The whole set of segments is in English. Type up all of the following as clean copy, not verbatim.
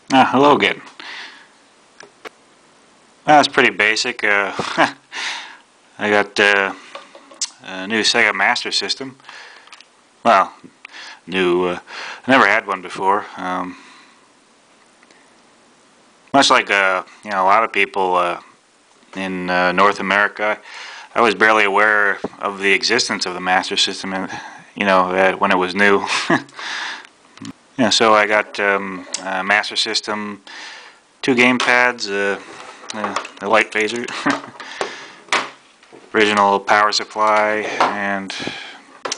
Hello again. That's pretty basic. I got a new Sega Master System. Well, new. I never had one before. Much like a lot of people in North America, I was barely aware of the existence of the Master System, when it was new. So I got a Master System, 2 game pads, a light phaser, original power supply, and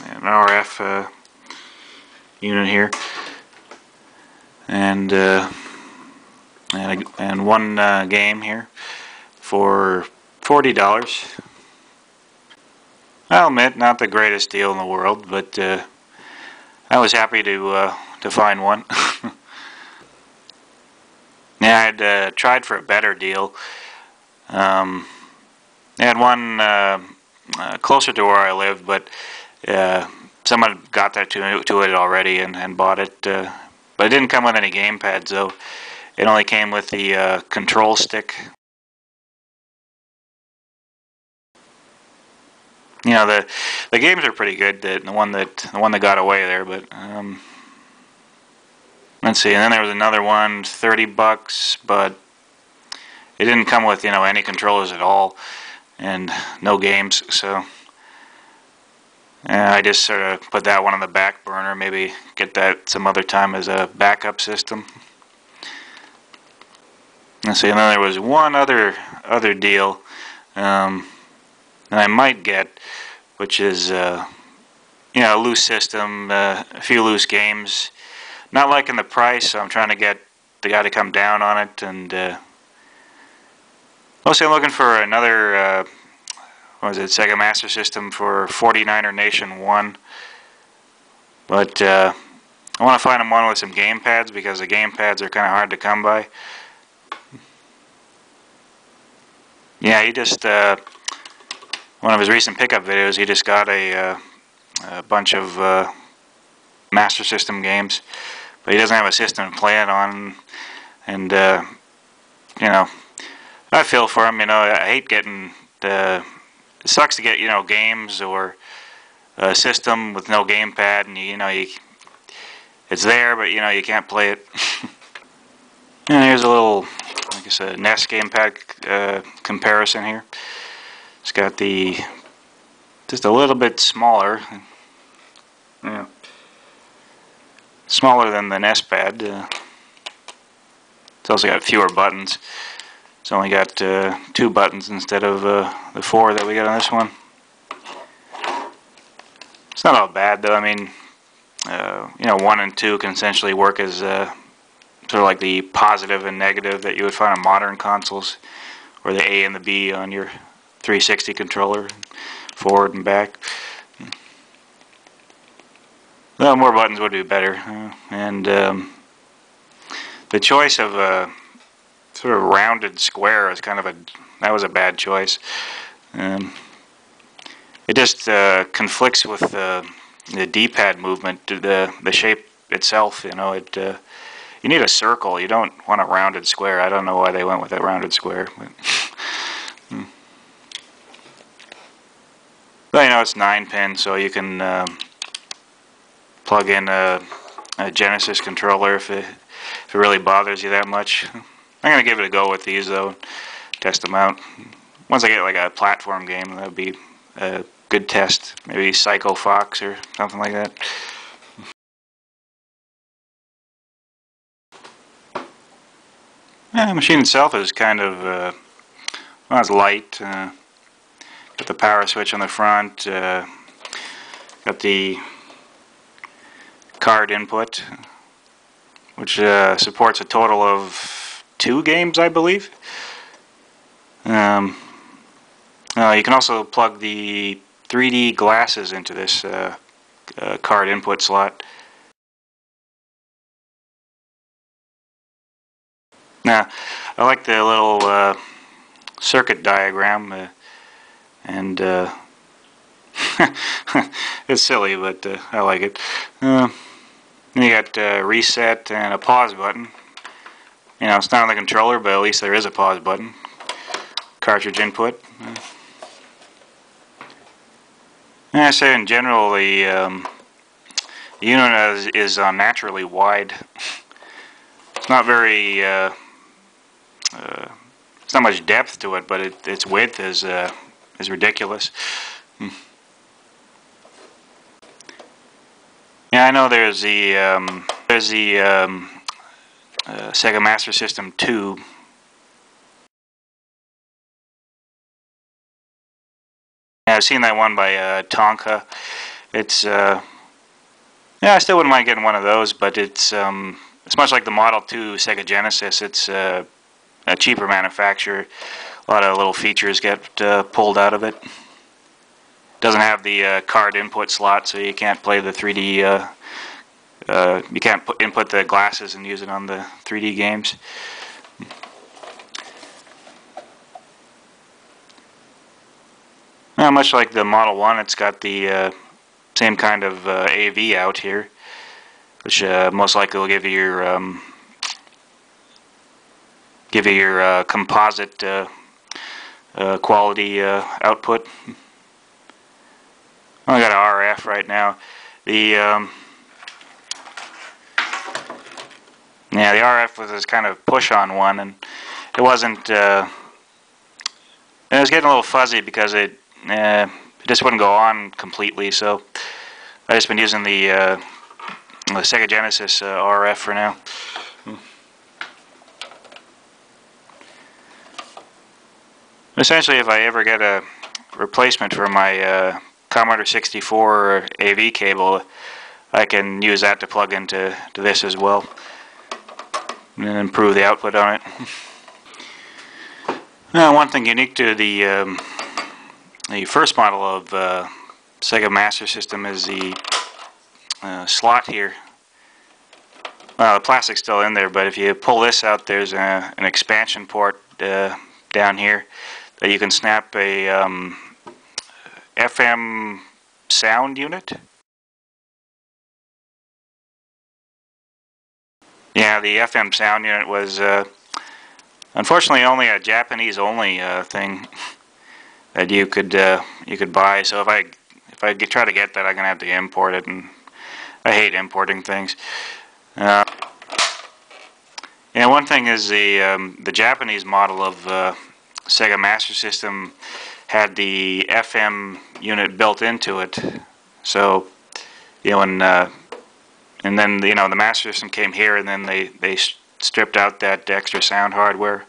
an RF unit here, and one game here for $40. I'll admit, not the greatest deal in the world, but I was happy to find one. Yeah, I'd tried for a better deal. They had one closer to where I lived, but someone got that to it already and bought it. But it didn't come with any game pads, though. It only came with the control stick. The games are pretty good. The one that got away there, but let's see. And then there was another one, $30, but it didn't come with any controllers at all, and no games. So I just sort of put that one on the back burner. Maybe get that some other time as a backup system. Let's see. And then there was one other deal that I might get, which is a loose system, a few loose games. Not liking the price, so I'm trying to get the guy to come down on it. And mostly I'm looking for another Sega Master System for 49er Nation 1. But I want to find one with some game pads, because the game pads are kind of hard to come by. Yeah, he just one of his recent pickup videos, he just got a bunch of Master System games, but he doesn't have a system to play it on. And I feel for him. I hate getting it sucks to get games or a system with no gamepad, and it's there, but you can't play it. And here's a little, I guess, a NES gamepad comparison here. It's got just a little bit smaller, smaller than the NES pad. It's also got fewer buttons. It's only got 2 buttons instead of the 4 that we got on this one. It's not all bad, though. I mean, 1 and 2 can essentially work as sort of like the positive and negative that you would find on modern consoles, or the A and the B on your 360 controller, forward and back. Well, more buttons would be better, and the choice of a sort of rounded square is that was a bad choice. It just conflicts with the D-pad movement, the shape itself. You need a circle. You don't want a rounded square. I don't know why they went with a rounded square, but well, it's 9-pin, so you can plug in a Genesis controller if it really bothers you that much. I'm going to give it a go with these, though, test them out. Once I get like a platform game, that would be a good test. Maybe Psycho Fox or something like that. The machine itself is kind of, well, it's light. Got the power switch on the front. Got the card input, which supports a total of 2 games, I believe. You can also plug the 3D glasses into this card input slot. Now, I like the little circuit diagram, and it's silly, but I like it. Then you got reset and a pause button. You know, it's not on the controller, but at least there is a pause button. Cartridge input. And I say in general, the unit is unnaturally wide. It's not very, it's not much depth to it, but its width is ridiculous. Yeah, I know there's the Sega Master System 2. Yeah, I've seen that one by Tonka. It's yeah, I still wouldn't mind getting one of those, but it's much like the Model 2 Sega Genesis. It's a cheaper manufacturer. A lot of little features get pulled out of it. Doesn't have the card input slot, so you can't play the 3D. You can't input the glasses and use it on the 3D games. Well, much like the Model 1, it's got the same kind of AV out here, which most likely will give you your composite quality output. I got an RF right now. Yeah, the RF was this kind of push-on one, and it wasn't. It was getting a little fuzzy because it just wouldn't go on completely. So I've just been using the Sega Genesis RF for now. Essentially, if I ever get a replacement for my Commodore 64 AV cable, I can use that to plug into this as well and improve the output on it. Now, one thing unique to the first model of Sega Master System is the slot here. Well, the plastic's still in there, but if you pull this out, there's an expansion port down here that you can snap a FM sound unit. Yeah, the FM sound unit was unfortunately only a Japanese-only thing that you could buy. So if I try to get that, I'm gonna have to import it, and I hate importing things. Yeah, one thing is the Japanese model of Sega Master System had the FM unit built into it. So, you know, and then the Master System came here, and then they stripped out that extra sound hardware.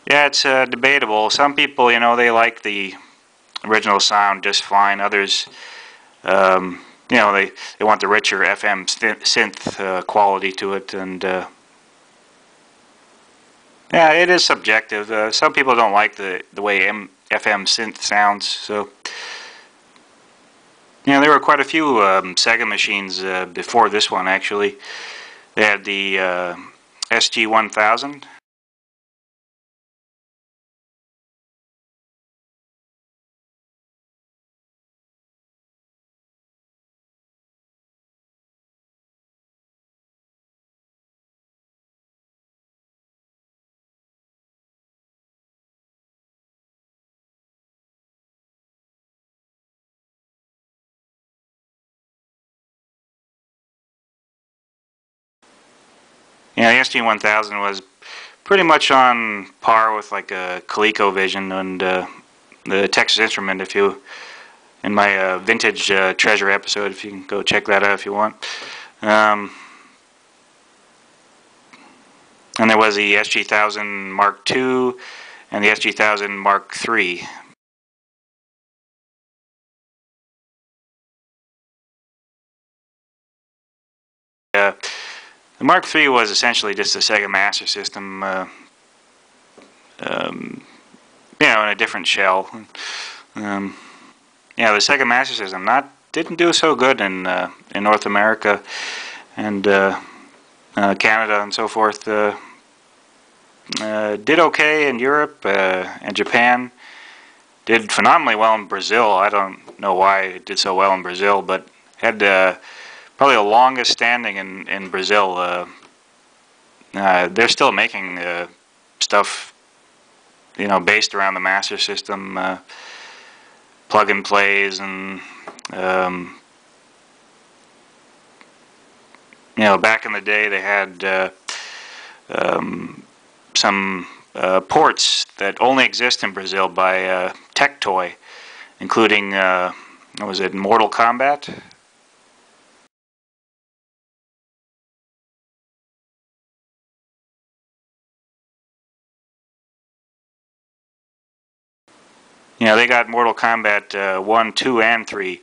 Yeah, it's debatable. Some people, they like the original sound just fine. Others, they want the richer FM synth quality to it, and yeah, it is subjective. Some people don't like the way FM synth sounds. So, there were quite a few Sega machines before this one, actually. They had the SG-1000. Yeah, the SG-1000 was pretty much on par with like a ColecoVision and the Texas Instrument. If you, in my vintage treasure episode, if you can go check that out if you want. And there was the SG-1000 Mark II and the SG-1000 Mark III. The Mark III was essentially just a Sega Master System, in a different shell. Yeah, the Sega Master System didn't do so good in North America and Canada and so forth. Did okay in Europe and Japan. Did phenomenally well in Brazil. I don't know why it did so well in Brazil, but had probably the longest standing in Brazil. they're still making stuff, based around the Master System, plug and plays, and back in the day they had some ports that only exist in Brazil by Tectoy, including what was it, Mortal Kombat? They got Mortal Kombat 1, 2, and 3. You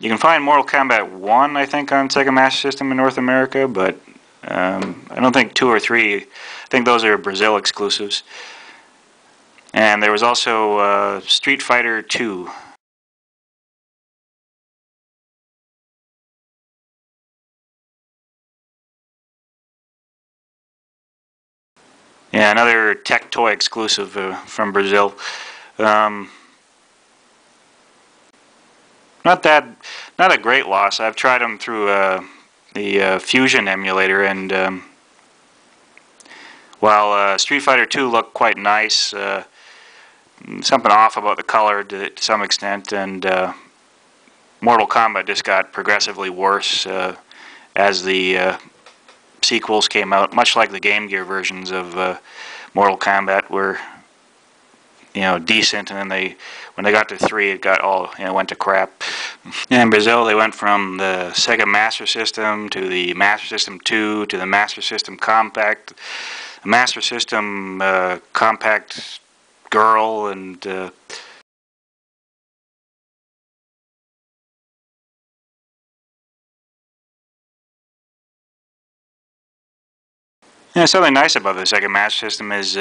can find Mortal Kombat 1, I think, on Sega Master System in North America, but I don't think 2 or 3. I think those are Brazil exclusives. And there was also Street Fighter 2. Yeah, another Tectoy exclusive from Brazil. Not a great loss. I've tried them through the Fusion emulator, and while Street Fighter 2 looked quite nice, something off about the color to some extent, and Mortal Kombat just got progressively worse as the sequels came out, much like the Game Gear versions of Mortal Kombat were decent, and then when they got to 3, it got all went to crap. In Brazil, they went from the Sega Master System to the Master System 2 to the Master System Compact, Master System Compact Girl, and something nice about the Sega Master System is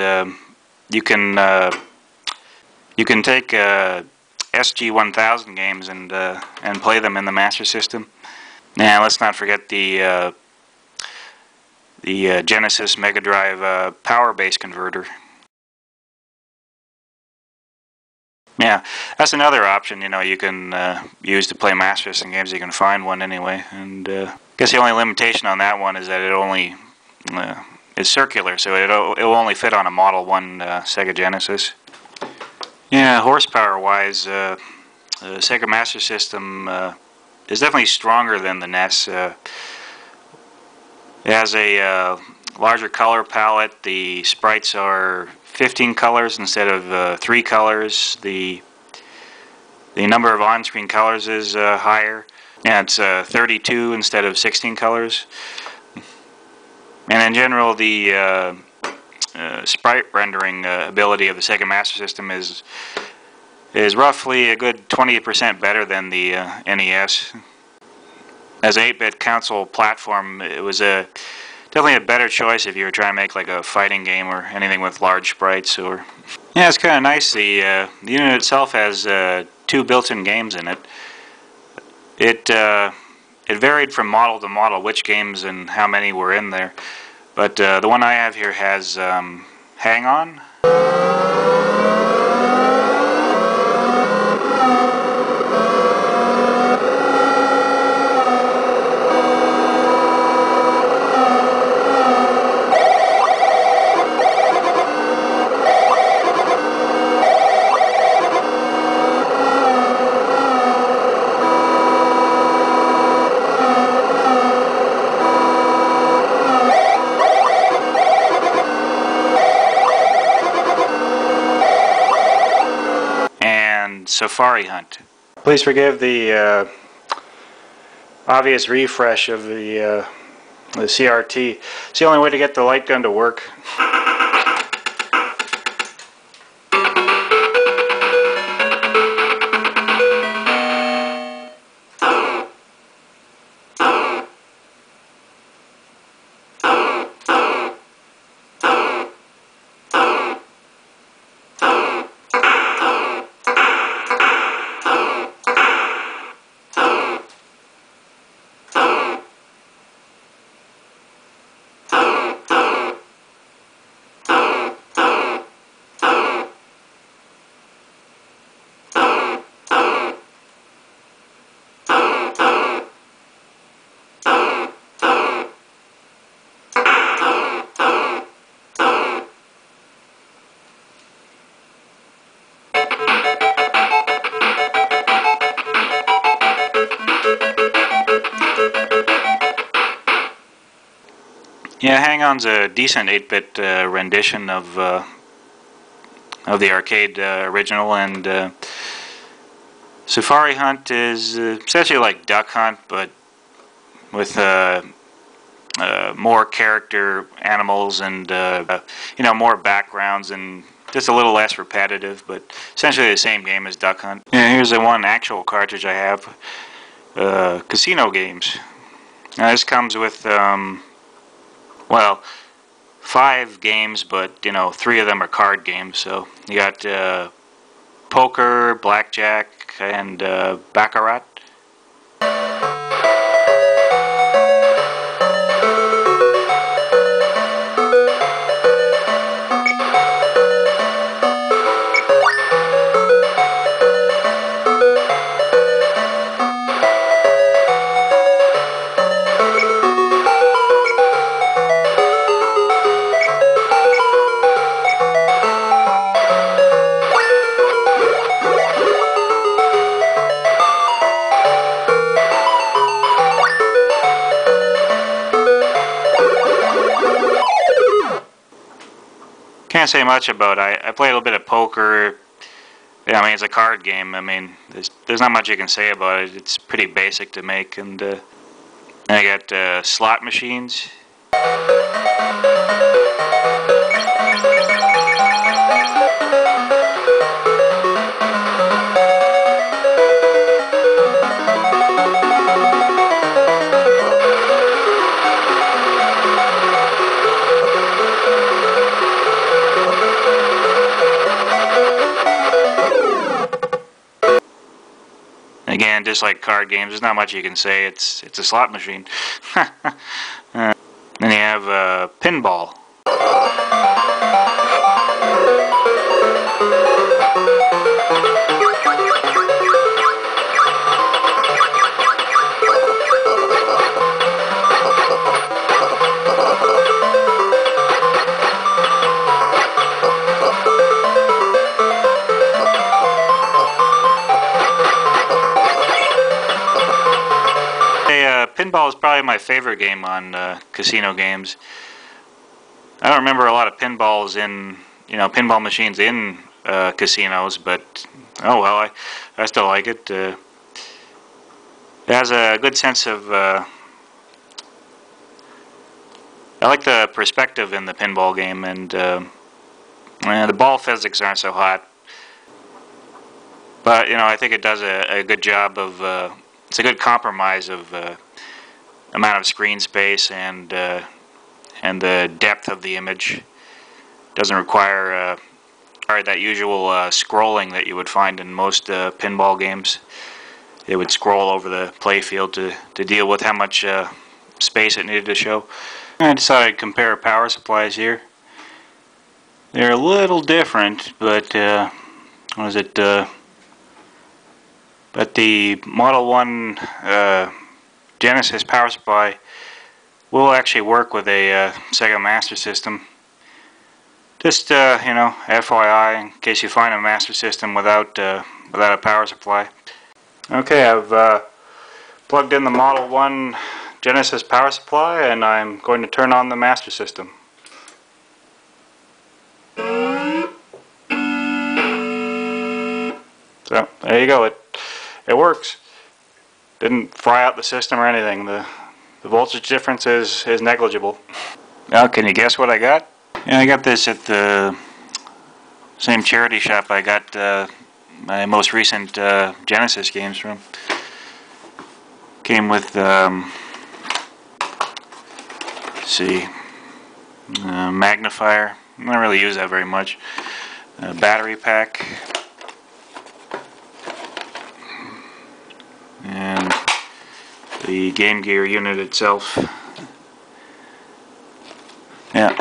you can take SG-1000 games and play them in the Master System. Now, let's not forget the Genesis Mega Drive power base converter. Yeah, that's another option. You can use to play Master System games. You can find one anyway, and I guess the only limitation on that one is that it only is circular, so it will only fit on a Model 1 Sega Genesis. Yeah, horsepower-wise, the Sega Master System is definitely stronger than the NES. It has a larger color palette. The sprites are 15 colors instead of 3 colors. The number of on-screen colors is higher. Yeah, it's 32 instead of 16 colors. And in general, the sprite rendering ability of the Sega Master System is roughly a good 20% better than the NES. As an 8-bit console platform, it was definitely a better choice if you were trying to make like a fighting game or anything with large sprites. Or yeah, it's kind of nice. The unit itself has 2 built-in games in it. It varied from model to model which games and how many were in there. But the one I have here has Hang On. Safari Hunt. Please forgive the obvious refresh of the CRT. It's the only way to get the light gun to work. Yeah, Hang-On's a decent 8-bit rendition of the arcade original, and Safari Hunt is essentially like Duck Hunt, but with more character animals and more backgrounds, and just a little less repetitive, but essentially the same game as Duck Hunt. Yeah, here's the one actual cartridge I have, Casino Games. Now this comes with well, 5 games, but 3 of them are card games. So you got poker, blackjack, and baccarat. Can't say much about it. I played a little bit of poker. Yeah, I mean, it's a card game. I mean, there's not much you can say about it. It's pretty basic to make. And I got slot machines. Again, just like card games, there's not much you can say. It's a slot machine. Then you have pinball. Pinball is probably my favorite game on Casino Games. I don't remember a lot of pinballs in, pinball machines in casinos, but oh well, I still like it. It has a good sense of. I like the perspective in the pinball game, and the ball physics aren't so hot. But I think it does a good job of. It's a good compromise of amount of screen space and the depth of the image. Doesn't require that usual scrolling that you would find in most pinball games. It would scroll over the playfield to deal with how much space it needed to show. I decided to compare power supplies here. They're a little different, but what is it? But the Model 1 Genesis power supply will actually work with a Sega Master System. Just FYI, in case you find a Master System without a power supply. Okay, I've plugged in the Model 1 Genesis power supply, and I'm going to turn on the Master System. So there you go. It works. Didn't fry out the system or anything. The voltage difference is negligible. Now, can you guess what I got? Yeah, I got this at the same charity shop I got my most recent Genesis games from. Came with let's see, magnifier. I don't really use that very much. Battery pack. And the Game Gear unit itself. Yeah,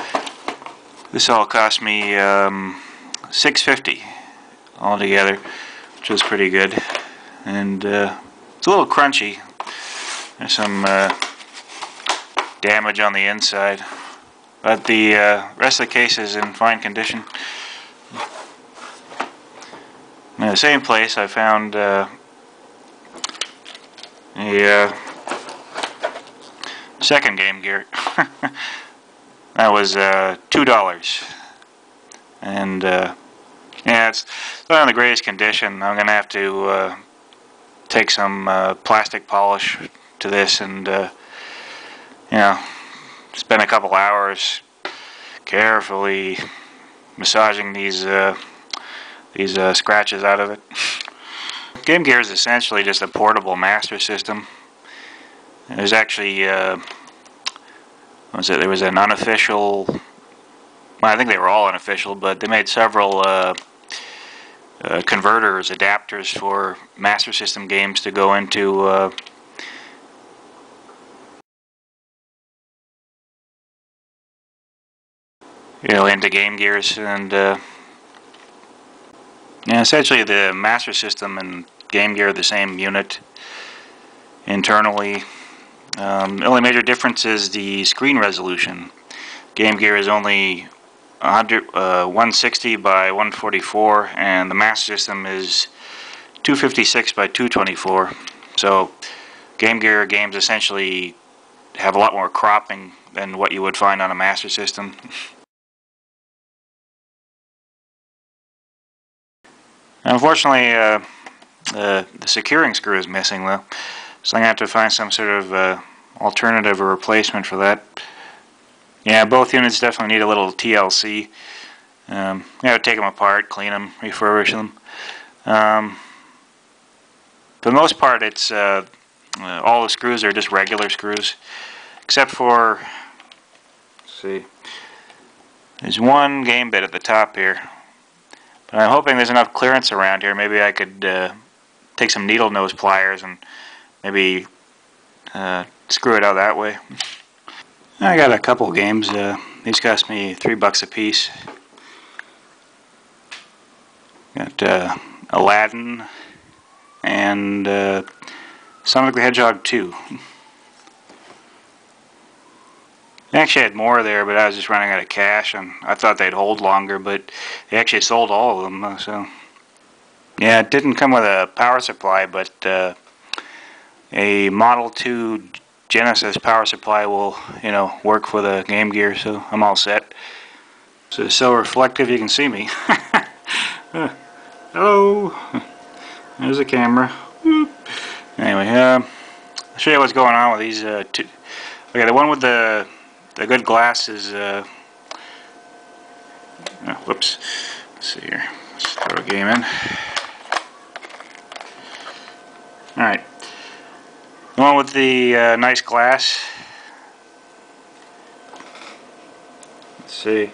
this all cost me $6.50 altogether, which was pretty good. And it's a little crunchy. There's some damage on the inside, but the rest of the case is in fine condition. In the same place, I found a second Game Gear. That was $2, and yeah, it's not in the greatest condition. I'm gonna have to take some plastic polish to this and you know, spend a couple hours carefully massaging these scratches out of it. Game Gear is essentially just a portable master system. There's actually there was an unofficial, well, I think they were all unofficial, but they made several converters, adapters for Master System games to go into into Game Gears, and yeah, essentially the Master System and Game Gear are the same unit internally. The only major difference is the screen resolution. Game Gear is only 160 by 144, and the Master System is 256 by 224. So Game Gear games essentially have a lot more cropping than what you would find on a Master System. Unfortunately, the securing screw is missing, though, so I'm going to have to find some sort of alternative or replacement for that. Yeah, both units definitely need a little TLC. You have to take them apart, clean them, refurbish them. For the most part, it's all the screws are just regular screws, except for, let's see, there's one game bit at the top here. But I'm hoping there's enough clearance around here. Maybe I could take some needle nose pliers and maybe screw it out that way. I got a couple games. These cost me $3 a piece. Got Aladdin and Sonic the Hedgehog 2. They actually had more there, but I was just running out of cash, and I thought they'd hold longer, but they actually sold all of them. So yeah, it didn't come with a power supply, but a Model 2 Genesis power supply will, work for the Game Gear, so I'm all set. So it's so reflective you can see me. Hello. There's a camera. Whoop. Anyway, I'll show you what's going on with these two. Okay, the one with the good glass is whoops. Let's see here. Let's throw a game in. Alright. The one with the nice glass. Let's see.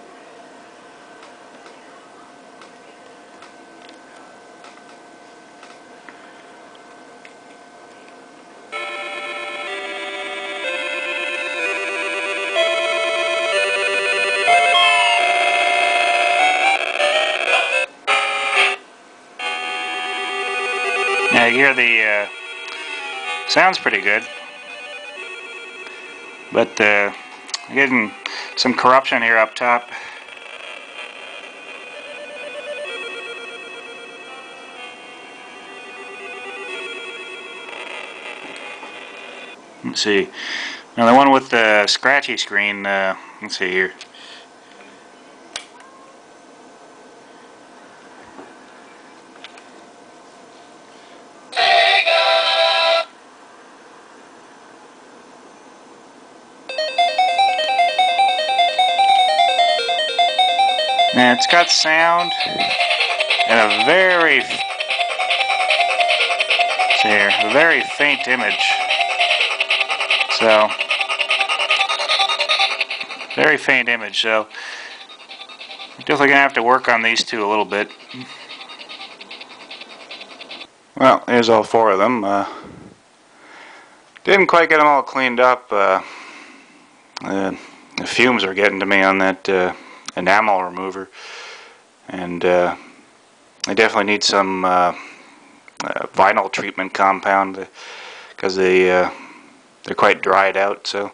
Yeah, you hear the sounds pretty good, but I'm getting some corruption here up top. Let's see. Now the one with the scratchy screen. Let's see here. And it's got sound and a very faint image. So very faint image. So definitely gonna have to work on these two a little bit. Well, here's all four of them. Didn't quite get them all cleaned up. The fumes are getting to me on that enamel remover, and I definitely need some vinyl treatment compound because they're quite dried out. So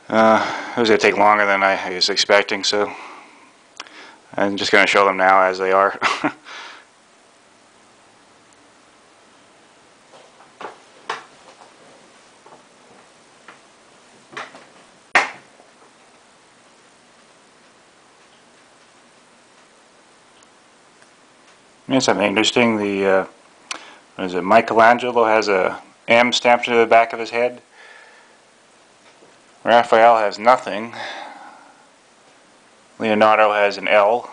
it was going to take longer than I was expecting. So I'm just going to show them now as they are. Here's something interesting. What is it? Michelangelo has a M stamped into the back of his head. Raphael has nothing. Leonardo has an L.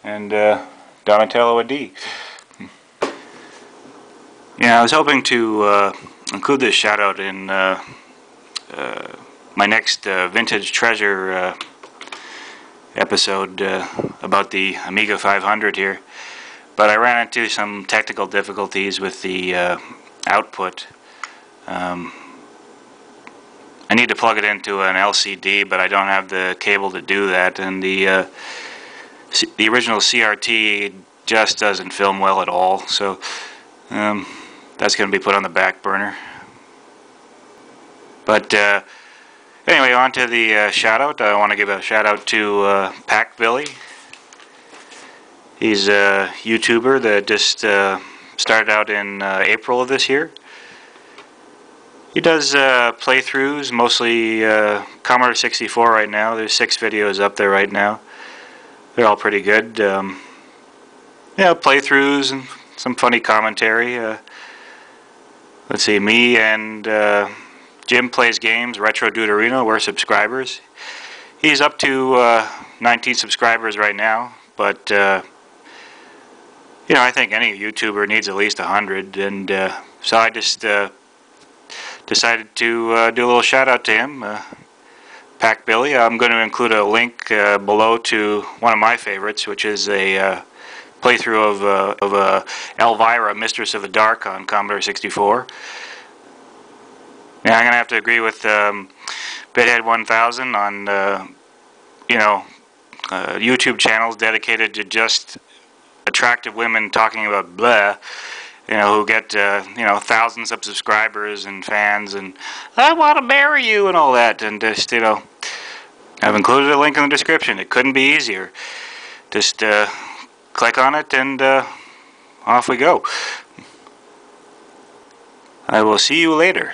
And Donatello a D. Yeah, I was hoping to include this shout out in my next Vintage Treasure episode about the Amiga 500 here, but I ran into some technical difficulties with the output. I need to plug it into an LCD, but I don't have the cable to do that, and the original CRT just doesn't film well at all, so that's going to be put on the back burner. But anyway, on to the shout-out. I want to give a shout-out to pacbilly. He's a YouTuber that just started out in April of this year. He does playthroughs, mostly Commodore 64 right now. There's 6 videos up there right now. They're all pretty good. Yeah, playthroughs and some funny commentary. Let's see, me and Jim Plays Games, Retro Deuterino, we're subscribers. He's up to 19 subscribers right now, but you know, I think any YouTuber needs at least 100, and so I just decided to do a little shout out to him, pacbilly. I'm going to include a link below to one of my favorites, which is a playthrough of Elvira, Mistress of the Dark on Commodore 64. Yeah, I'm going to have to agree with Bithead 1000 on you know, YouTube channels dedicated to just attractive women talking about blah, you know, who get you know, thousands of subscribers and fans, and I want to marry you and all that, and just, you know, I've included a link in the description. It couldn't be easier. Just click on it and off we go. I will see you later.